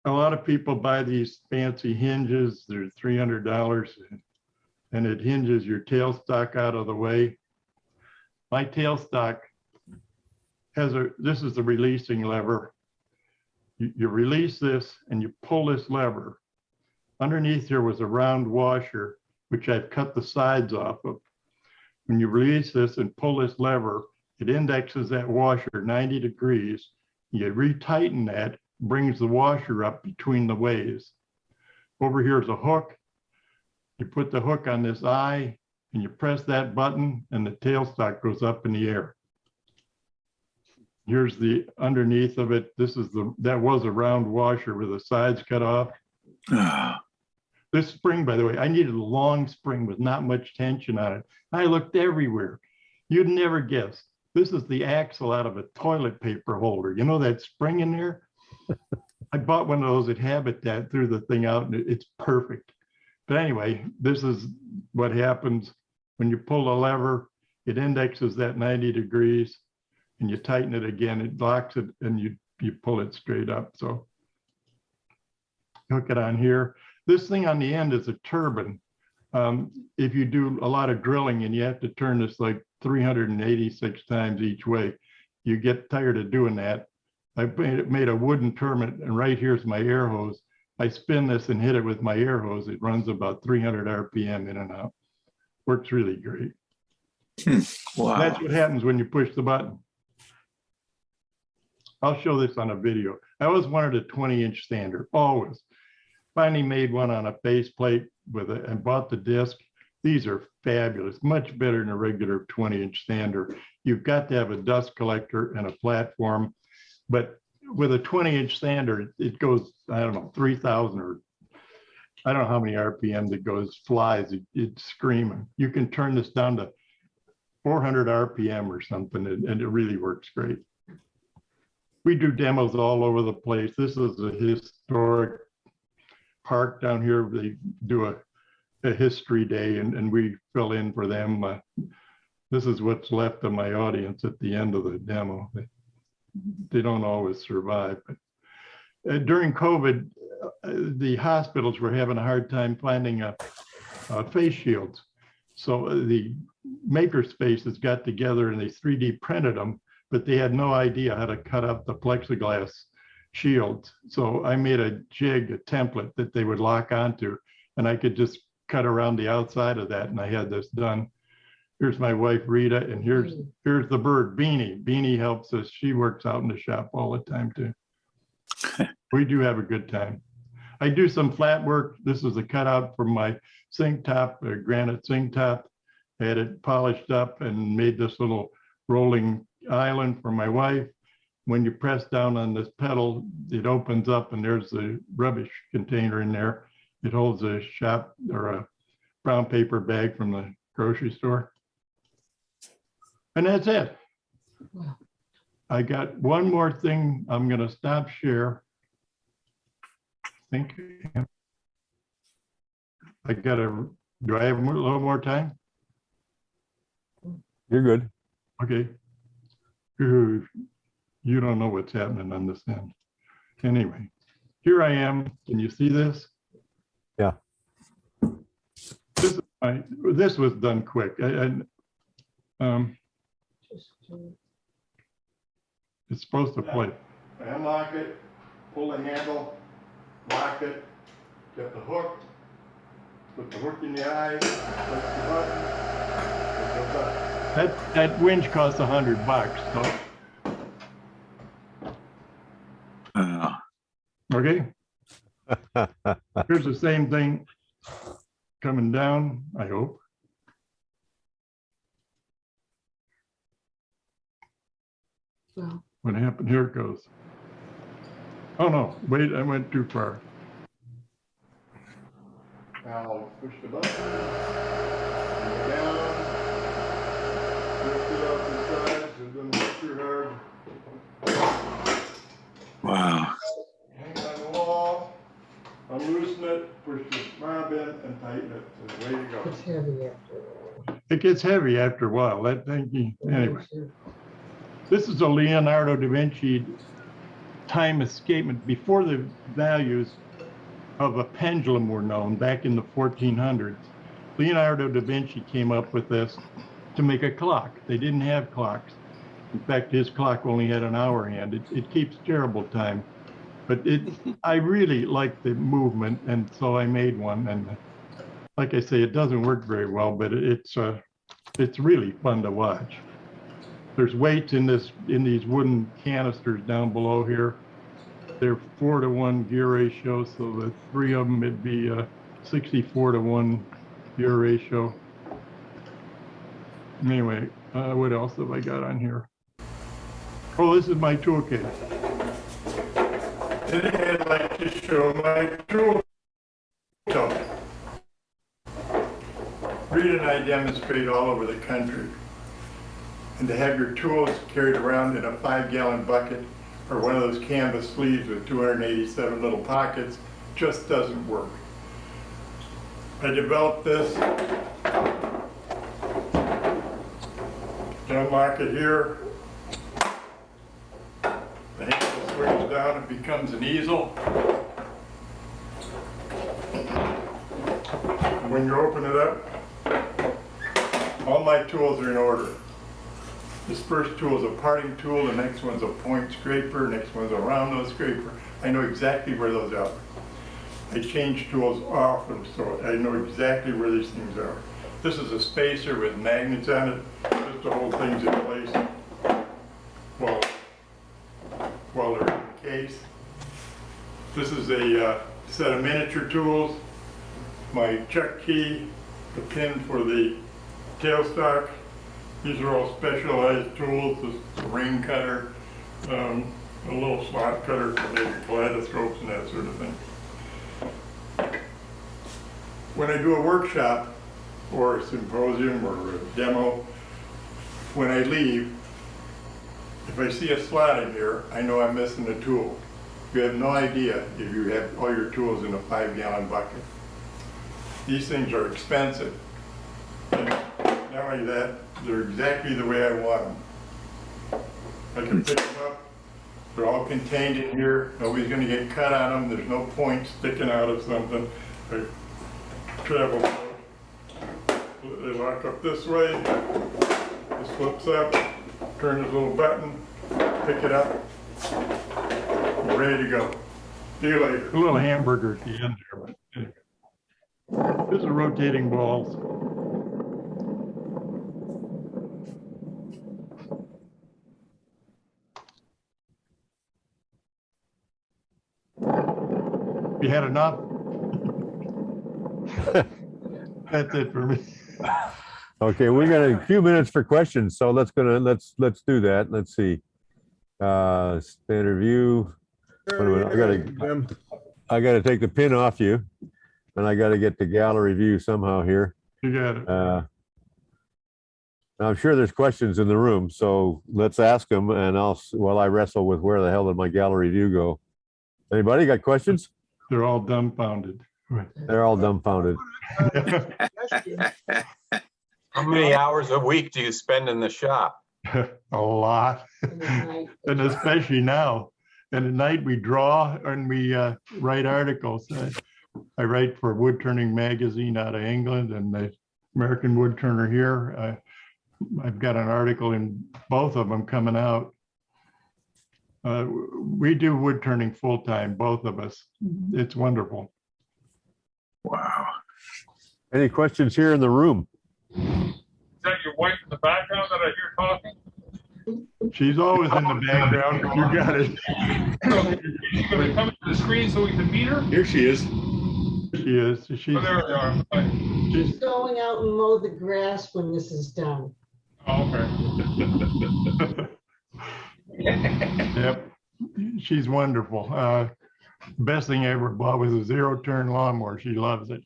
[SPEAKER 2] A lot of people buy these fancy hinges. They're $300 and it hinges your tailstock out of the way. My tailstock has this is the releasing lever. You release this and you pull this lever. Underneath here was a round washer, which I've cut the sides off of. When you release this and pull this lever, it indexes that washer 90 degrees. You retighten that, brings the washer up between the ways. Over here is a hook. You put the hook on this eye and you press that button and the tailstock goes up in the air. Here's the underneath of it. That was a round washer with the sides cut off. This spring, by the way, I needed a long spring with not much tension on it. I looked everywhere. You'd never guess. This is the axle out of a toilet paper holder. You know that spring in there? I bought one of those at Habitat, threw the thing out, and it's perfect. But anyway, this is what happens when you pull the lever. It indexes that 90 degrees, and you tighten it again. It locks it, and you pull it straight up. So hook it on here. This thing on the end is a turbine. If you do a lot of drilling and you have to turn this like 386 times each way, you get tired of doing that. I made a wooden turbine, and right here's my air hose. I spin this and hit it with my air hose. It runs about 300 RPM in and out. Works really great.
[SPEAKER 4] Wow.
[SPEAKER 2] That's what happens when you push the button. I'll show this on a video. I always wanted a 20-inch sander, always. Finally made one on a base plate and bought the disc. These are fabulous, much better than a regular 20-inch sander. You've got to have a dust collector and a platform, but with a 20-inch sander, it goes, I don't know, 3,000 or I don't know how many RPMs it goes, flies, it's screaming. You can turn this down to 400 RPM or something, and it really works great. We do demos all over the place. This is a historic park down here. They do a history day, and we fill in for them. This is what's left of my audience at the end of the demo. They don't always survive. But during COVID, the hospitals were having a hard time finding face shields. So the maker spaces got together and they 3D printed them, but they had no idea how to cut up the plexiglass shields. So I made a jig, a template that they would lock onto, and I could just cut around the outside of that, and I had this done. Here's my wife, Rita, and here's the bird, Beanie. Beanie helps us. She works out in the shop all the time, too. We do have a good time. I do some flat work. This is a cutout from my sink top, a granite sink top. I had it polished up and made this little rolling island for my wife. When you press down on this pedal, it opens up and there's the rubbish container in there. It holds a shop or a brown paper bag from the grocery store. And that's it.
[SPEAKER 3] Wow.
[SPEAKER 2] I got one more thing. I'm going to stop share. Think I got to, do I have a little more time?
[SPEAKER 1] You're good.
[SPEAKER 2] Okay. Ooh, you don't know what's happening on this end. Anyway, here I am. Can you see this?
[SPEAKER 1] Yeah.
[SPEAKER 2] This was done quick. It's supposed to play. I unlock it, pull the handle, lock it, get the hook, put the hook in the eye, push the button, it goes up. That winch costs $100, so. Okay. Here's the same thing coming down, I hope.
[SPEAKER 3] Well,
[SPEAKER 2] What happened? Here it goes. Oh no, wait, I went too far. Now I'll push the button. Go down. Lift it up the sides. It doesn't work too hard.
[SPEAKER 4] Wow.
[SPEAKER 2] Hang on the wall. Unloosen it, push the knob in and tighten it. And away you go.
[SPEAKER 3] it's heavy after all.
[SPEAKER 2] It gets heavy after a while. That thing, anyway. This is a Leonardo da Vinci time escapement before the values of a pendulum were known back in the 1400s. Leonardo da Vinci came up with this to make a clock. They didn't have clocks. In fact, his clock only had an hour hand. It keeps terrible time, but I really like the movement, and so I made one. And like I say, it doesn't work very well, but it's really fun to watch. There's weights in these wooden canisters down below here. They're 4-to-1 gear ratio, so the three of them, it'd be a 64-to-1 gear ratio. Anyway, what else have I got on here? Oh, this is my toolkit. Today I'd like to show my tool tote. Rita and I demonstrate all over the country. And to have your tools carried around in a 5-gallon bucket or one of those canvas sleeves with 287 little pockets just doesn't work. I developed this. You unlock it here. The handle swings down and becomes an easel. When you open it up, all my tools are in order. This first tool is a parting tool, the next one's a point scraper, next one's a round nose scraper. I know exactly where those are. I change tools often, so I know exactly where these things are. This is a spacer with magnets on it, just to hold things in place while they're in the case. This is a set of miniature tools, my chuck key, the pin for the tailstock. These are all specialized tools, this ring cutter, a little slot cutter for maybe kaleidoscopes and that sort of thing. When I do a workshop or a symposium or a demo, when I leave, if I see a slot in here, I know I'm missing a tool. You have no idea if you have all your tools in a 5-gallon bucket. These things are expensive. And not only that, they're exactly the way I want them. I can pick them up. They're all contained in here. Nobody's going to get cut on them. There's no point sticking out of something. They travel. They lock up this way. This flips up. Turn this little button, pick it up, you're ready to go. See you later. A little hamburger at the end there, but anyway. This is rotating balls. You had enough? That's it for me.
[SPEAKER 1] Okay, we got a few minutes for questions, so let's do that. Let's see. Standard view. Wait a minute, I gotta take the pin off you, and I gotta get the gallery view somehow here.
[SPEAKER 2] You got it.
[SPEAKER 1] I'm sure there's questions in the room, so let's ask them, and while I wrestle with where the hell did my gallery view go. Anybody got questions?
[SPEAKER 2] They're all dumbfounded.
[SPEAKER 1] They're all dumbfounded.
[SPEAKER 5] How many hours a week do you spend in the shop?
[SPEAKER 2] A lot, and especially now. And at night we draw and we write articles. I write for Wood Turning magazine out of England and the American Woodturner here. I've got an article in both of them coming out. We do wood turning full time, both of us. It's wonderful.
[SPEAKER 4] Wow.
[SPEAKER 1] Any questions here in the room?
[SPEAKER 6] Is that your wife in the background that I hear talking?
[SPEAKER 2] She's always in the background. You got it.
[SPEAKER 6] She's going to come to the screen so we can meet her?
[SPEAKER 1] Here she is.
[SPEAKER 2] She is. She's,
[SPEAKER 6] Oh, there they are. Okay.
[SPEAKER 3] She's going out and mow the grass when this is done.
[SPEAKER 6] Oh, okay.
[SPEAKER 2] Yep. She's wonderful. Best thing I ever bought was a zero-turn lawnmower. She loves it.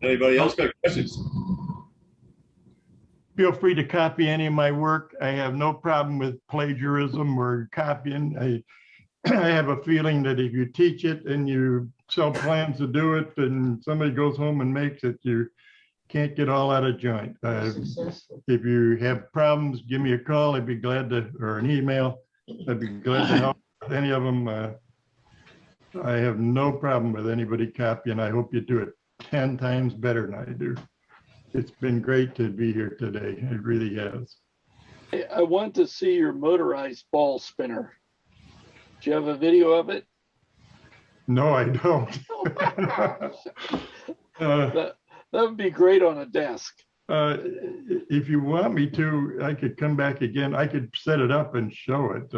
[SPEAKER 1] Anybody else got questions?
[SPEAKER 2] Feel free to copy any of my work. I have no problem with plagiarism or copying. I have a feeling that if you teach it and you sell plans to do it and somebody goes home and makes it, you can't get all out of joint. If you have problems, give me a call. I'd be glad to, or an email. I'd be glad to help with any of them. I have no problem with anybody copying. I hope you do it 10 times better than I do. It's been great to be here today. It really has.
[SPEAKER 7] I want to see your motorized ball spinner. Do you have a video of it?
[SPEAKER 2] No, I don't.
[SPEAKER 7] That would be great on a desk.
[SPEAKER 2] If you want me to, I could come back again. I could set it up and show it.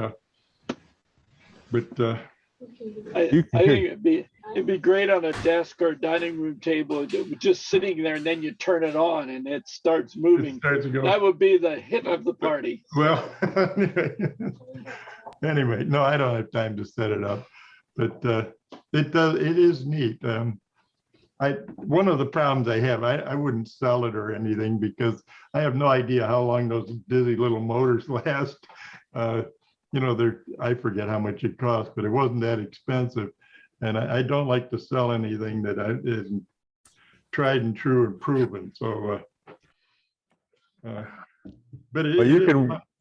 [SPEAKER 7] I think it'd be great on a desk or dining room table, just sitting there, and then you turn it on and it starts moving.
[SPEAKER 2] It starts to go.
[SPEAKER 7] That would be the hit of the party.
[SPEAKER 2] Well, anyway, no, I don't have time to set it up, but it is neat. One of the problems I have, I wouldn't sell it or anything because I have no idea how long those dizzy little motors last. You know, I forget how much it cost, but it wasn't that expensive. And I don't like to sell anything that isn't tried and true and proven. So,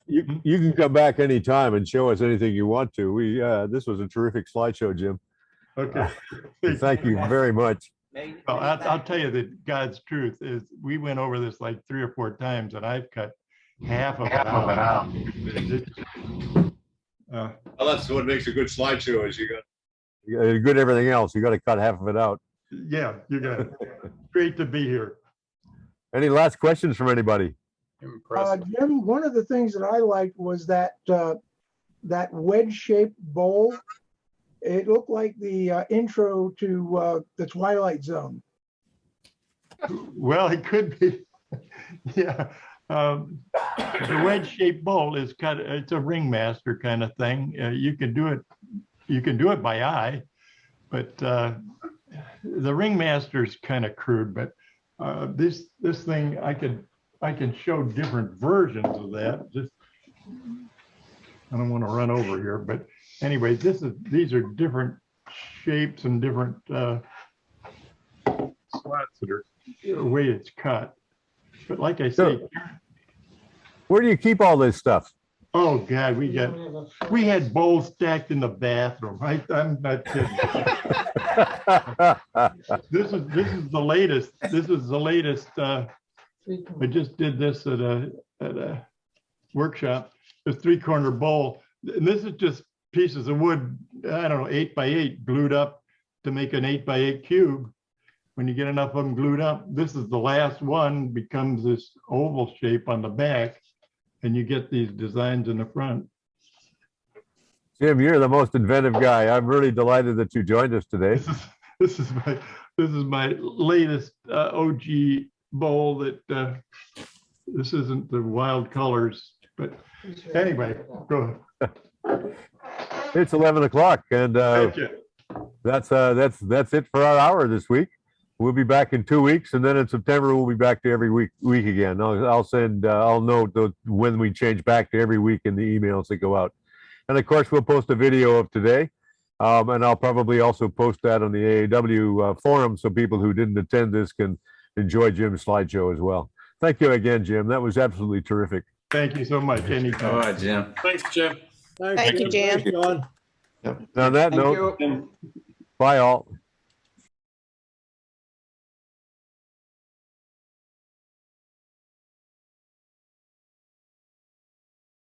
[SPEAKER 1] you can come back anytime and show us anything you want to. This was a terrific slideshow, Jim.
[SPEAKER 2] Okay.
[SPEAKER 1] Thank you very much.
[SPEAKER 2] Well, I'll tell you that God's truth is we went over this like 3 or 4 times and I've cut half of it out.
[SPEAKER 1] Well, that's what makes a good slideshow is you got good everything else. You got to cut half of it out.
[SPEAKER 2] Yeah, you got it. Great to be here.
[SPEAKER 1] Any last questions from anybody?
[SPEAKER 8] Jim, one of the things that I liked was that that wedge-shaped bowl. It looked like the intro to the Twilight Zone.
[SPEAKER 2] Well, it could be. Yeah. The wedge-shaped bowl is it's a ringmaster kind of thing. You can do it by eye, but the ringmaster is kind of crude. But this thing, I can show different versions of that. Just I don't want to run over here, but anyway, these are different shapes and different slots that are the way it's cut. But like I say,
[SPEAKER 1] where do you keep all this stuff?
[SPEAKER 2] oh God, we had bowls stacked in the bathroom. I'm not kidding. This is the latest. This is the latest I just did this at a workshop, this 3-corner bowl. And this is just pieces of wood, I don't know, 8x8 glued up to make an 8x8 cube. When you get enough of them glued up, this is the last one, becomes this oval shape on the back, and you get these designs in the front.
[SPEAKER 1] Jim, you're the most inventive guy. I'm really delighted that you joined us today.
[SPEAKER 2] This is my latest OG bowl that this isn't the wild colors, but anyway, go ahead.
[SPEAKER 1] It's 11 o'clock, and
[SPEAKER 2] Thank you.
[SPEAKER 1] that's it for our hour this week. We'll be back in 2 weeks, and then in September we'll be back to every week again. I'll note when we change back to every week in the emails that go out. And of course, we'll post a video of today, and I'll probably also post that on the AAW forum so people who didn't attend this can enjoy Jim's slideshow as well. Thank you again, Jim. That was absolutely terrific.
[SPEAKER 2] Thank you so much.
[SPEAKER 4] All
[SPEAKER 2] Anytime.
[SPEAKER 4] right, Jim.
[SPEAKER 6] Thanks, Jim.
[SPEAKER 9] Thank you, Jim.
[SPEAKER 1] On that note, bye all.